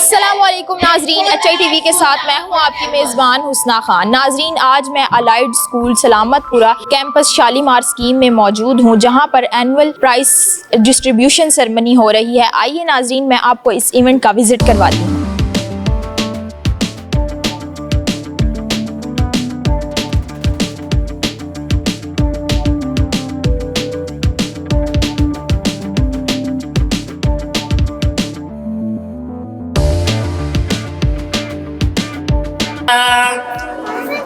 अस्सलामुअलैकुम नाजरीन, HITV के साथ मैं हूं आपकी मेज़बान हुस्ना खान। नाजरीन, आज मैं allied school Salamatpura campus Shalimar scheme में मौजूद हूं, जहां पर एनुअल प्राइस डिस्ट्रीब्यूशन सेरेमनी हो रही है। आइए नाजरीन, मैं आपको इस इवेंट का विजिट करवाती हूं।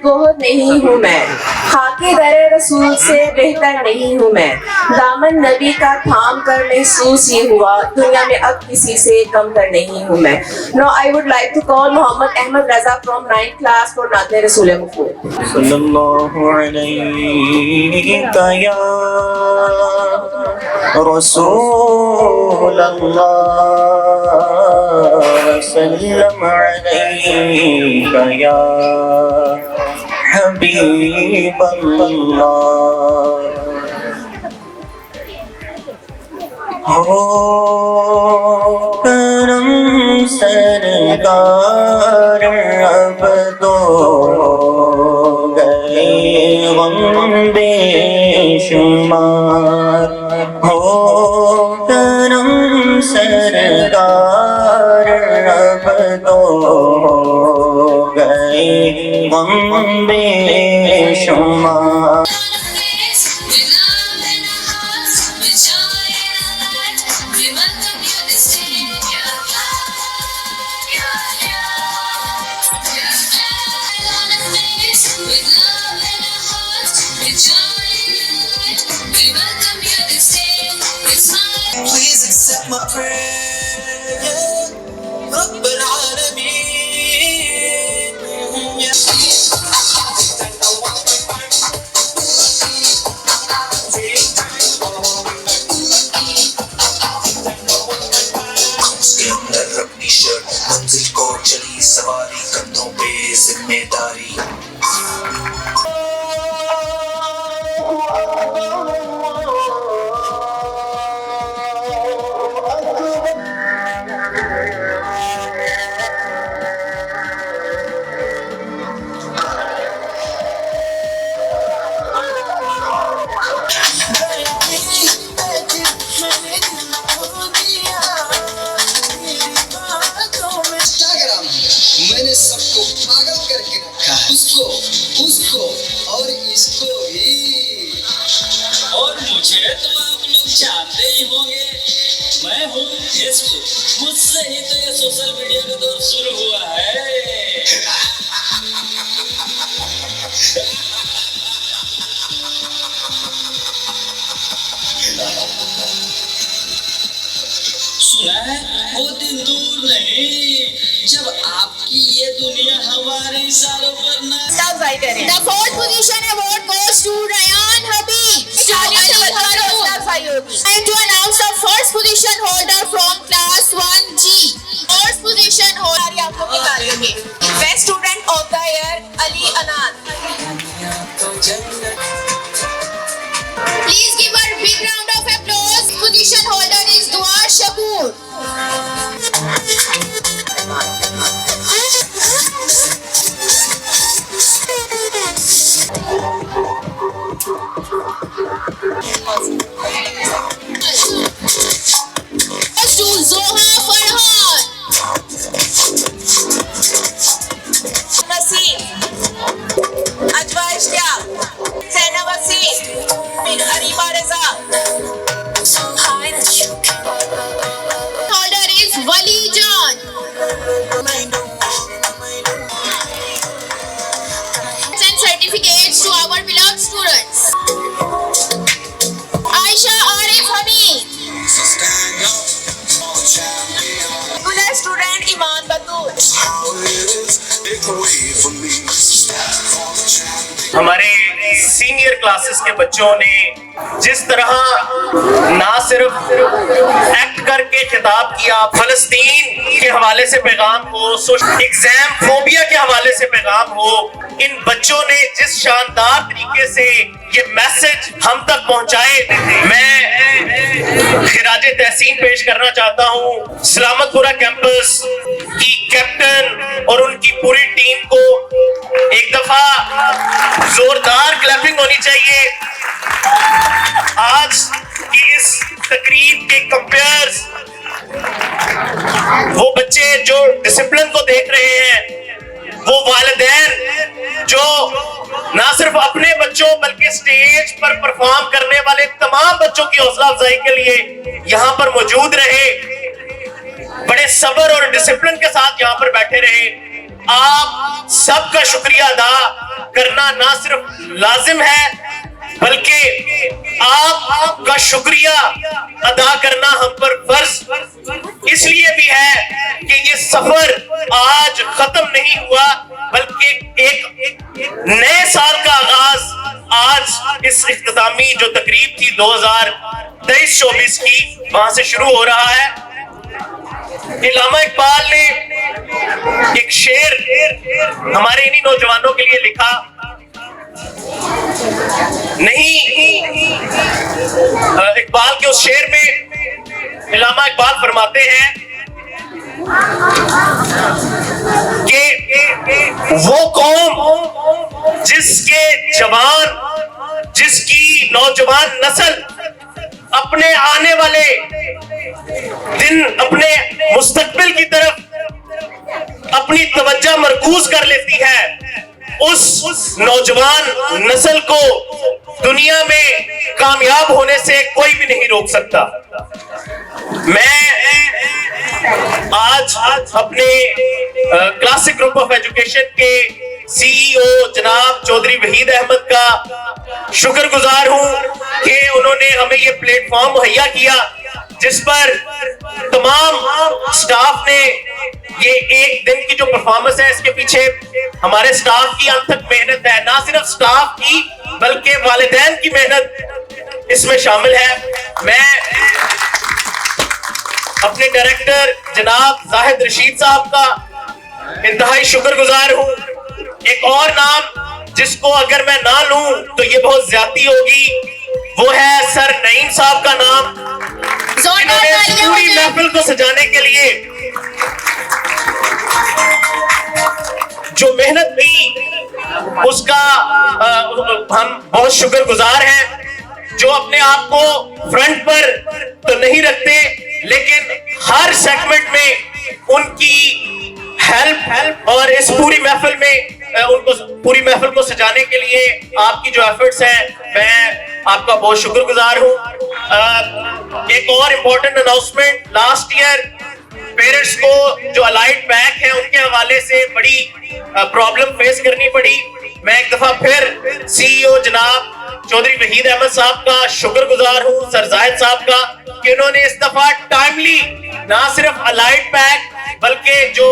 गोद नहीं हूँ मैं, खाकी दरे रसूल से बेहतर नहीं हूँ मैं। दामन नबी का थाम कर महसूस ये हुआ, दुनिया में अब किसी से कम कर नहीं हूँ मैं। Now I would like to call Mohammed Ahmed Raza from 9th class for नाते रसूल मखबूल। सल्लल्लाहु अलैका या रसूल अल्लाह, सल्लम अलैका या हबीब अल्लाह। हो करम सरकार अब तो गए गम बेशुमार, हो करम सरकार अब तो गए गम बेशुमार। Please accept my prayer, Rabbul Alameen. उसके अंदर अपनी शर्ट, मंजिल को चली सवारी, कंधों पे जिम्मेदारी। मैंने सबको पागल करके रखा है, उसको उसको और इसको भी। और मुझे तो आप लोग जानते ही होंगे, मैं हूँ फेसबुक। मुझसे ही तो ये सोशल मीडिया का दौर शुरू हुआ है। सुना है वो दिन दूर नहीं जब आपकी ये दुनिया हमारे इशारों पर ना। The fourth position award goes to Rayan Habib. And to announce the first position holder from class 1G. First position holder Best student of the year Ali Anand. Please give a big round of applause. Position holder is Dua Shakur. To Zoha Farhan. Naseem, Ajwa Ishtiyaq, Zainab Wasim, Arima Reza. Holder is Wali John. Send certificates to our beloved students. हमारे senior classes के बच्चों ने जिस तरह ना सिर्फ act करके खिताब किया, फलस्तीन के हवाले से पैगाम हो, एग्जाम फोबिया के हवाले से पैगाम हो, इन बच्चों ने जिस शानदार तरीके से ये मैसेज हम तक पहुंचाए, मैं खिराजे तहसीन पेश करना चाहता हूं सलामतपुरा कैंपस की कैप्टन और उनकी पूरी टीम को। एक दफा जोरदार क्लैपिंग होनी चाहिए। आज की इस तकरीब के कंपेयर्स वो बच्चे जो डिसिप्लिन को देख रहे हैं, वो वालिदैन जो ना सिर्फ अपने बच्चों बल्कि स्टेज पर परफॉर्म करने वाले तमाम बच्चों की हौसला अफजाई के लिए यहाँ पर मौजूद रहे, बड़े सब्र और डिसिप्लिन के साथ यहाँ पर बैठे रहे। आप सबका शुक्रिया अदा करना ना सिर्फ लाजिम है बल्कि आपका शुक्रिया अदा करना हम पर फर्ज इसलिए भी है कि ये सफर आज खत्म नहीं हुआ बल्कि एक नए साल का आगाज आज इस इख्तितामी जो तकरीब थी 2023-24 की, वहां से शुरू हो रहा है। इल्लामा इकबाल ने एक शेर हमारे इन्हीं नौजवानों के लिए लिखा, नहीं इकबाल के उस शेर में इल्लामा इकबाल फरमाते हैं कि वो कौम जिसके जवान, जिसकी नौजवान नस्ल अपने आने वाले दिन, अपने मुस्तकबिल की तरफ अपनी तवज्जो मरकूज कर लेती है, उस नौजवान नस्ल को दुनिया में कामयाब होने से कोई भी नहीं रोक सकता। मैं आज अपने क्लासिक ग्रुप ऑफ एजुकेशन के सीईओ जनाब चौधरी वहीद अहमद का शुक्रगुजार हूं कि उन्होंने हमें ये प्लेटफॉर्म मुहैया किया जिस पर तमाम स्टाफ ने ये एक दिन की जो परफॉर्मेंस है इसके पीछे हमारे स्टाफ की अनथक मेहनत है, ना सिर्फ स्टाफ की बल्कि वालिदैन की मेहनत इसमें शामिल है। मैं अपने डायरेक्टर जनाब जाहिद रशीद साहब का इंतहाई शुक्रगुजार हूं। एक और नाम जिसको अगर मैं ना लूं तो ये बहुत ज्यादती होगी, वो है सर नईम साहब का नाम, जिन्होंने इस पूरी महफिल को सजाने के लिए जो मेहनत की उसका हम बहुत शुक्रगुजार हैं। जो अपने आप को फ्रंट पर तो नहीं रखते लेकिन हर सेगमेंट में उनकी हेल्प और इस पूरी महफिल में उनको पूरी महफिल को सजाने के लिए आपकी जो एफर्ट्स हैं मैं आपका बहुत शुक्रगुजार हूं। एक और important announcement, last year parents को जो अलाइड बैग है उनके हवाले से बड़ी प्रॉब्लम फेस करनी पड़ी। मैं एक दफा फिर सीईओ जनाब चौधरी वहीद अहमद साहब का शुक्रगुजार हूं, सर जाहिद साहब का, कि उन्होंने इस दफा टाइमली ना सिर्फ अलाइड बैग बल्कि जो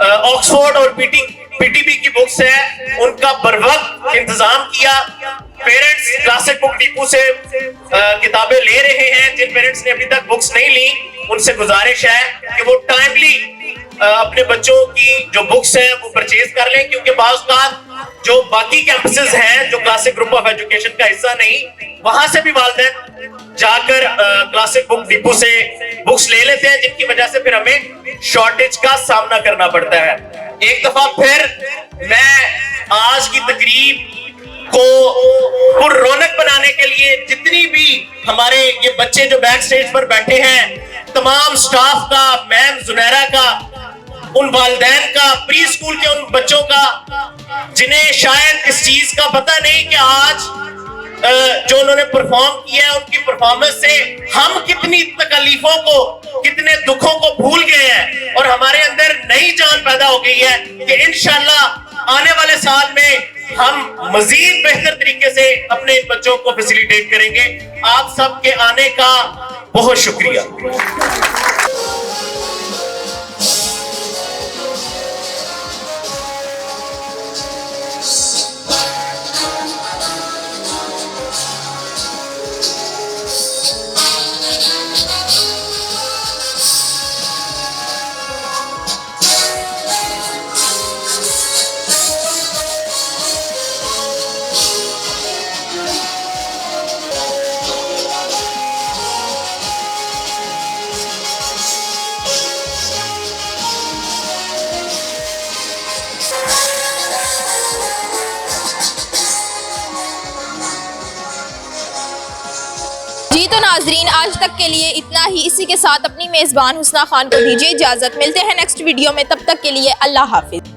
ऑक्सफोर्ड और पीटीबी की बुक्स है उनका बरवक्त इंतजाम किया। पेरेंट्स क्लासिक बुक डिपो से किताबें ले रहे हैं। जिन पेरेंट्स ने अभी तक बुक्स नहीं ली उनसे गुजारिश है कि वो टाइमली अपने बच्चों की जो बुक्स हैं वो परचेज कर लें, क्योंकि बाज़ जो बाकी कैंपसेस हैं जो क्लासिक ग्रुप ऑफ एजुकेशन का हिस्सा नहीं, वहां से भी वालिदैन जाकर क्लासिक बुक डिपो से बुक्स ले लेते हैं, जिनकी वजह से फिर हमें शॉर्टेज का सामना करना पड़ता है। एक दफा फिर मैं आज की तकरीब को पुर रौनक बनाने के लिए जितनी भी हमारे ये बच्चे जो बैक स्टेज पर बैठे हैं, तमाम स्टाफ का, मैम जुनैरा का, उन वालिदैन का, प्री स्कूल के उन बच्चों का जिन्हें शायद इस चीज का पता नहीं कि आज जो उन्होंने परफॉर्म किया है उनकी परफॉर्मेंस से हम कितनी तकलीफों को, कितने दुखों को भूल गए हैं और हमारे अंदर नई जान पैदा हो गई है कि इंशाल्लाह आने वाले साल में हम मजीद बेहतर तरीके से अपने बच्चों को फैसिलिटेट करेंगे। आप सबके आने का बहुत शुक्रिया। जी तो नाजरीन, आज तक के लिए इतना ही। इसी के साथ अपनी मेज़बान हुस्ना खान को दीजिए इजाज़त। मिलते हैं नेक्स्ट वीडियो में, तब तक के लिए अल्लाह हाफिज़।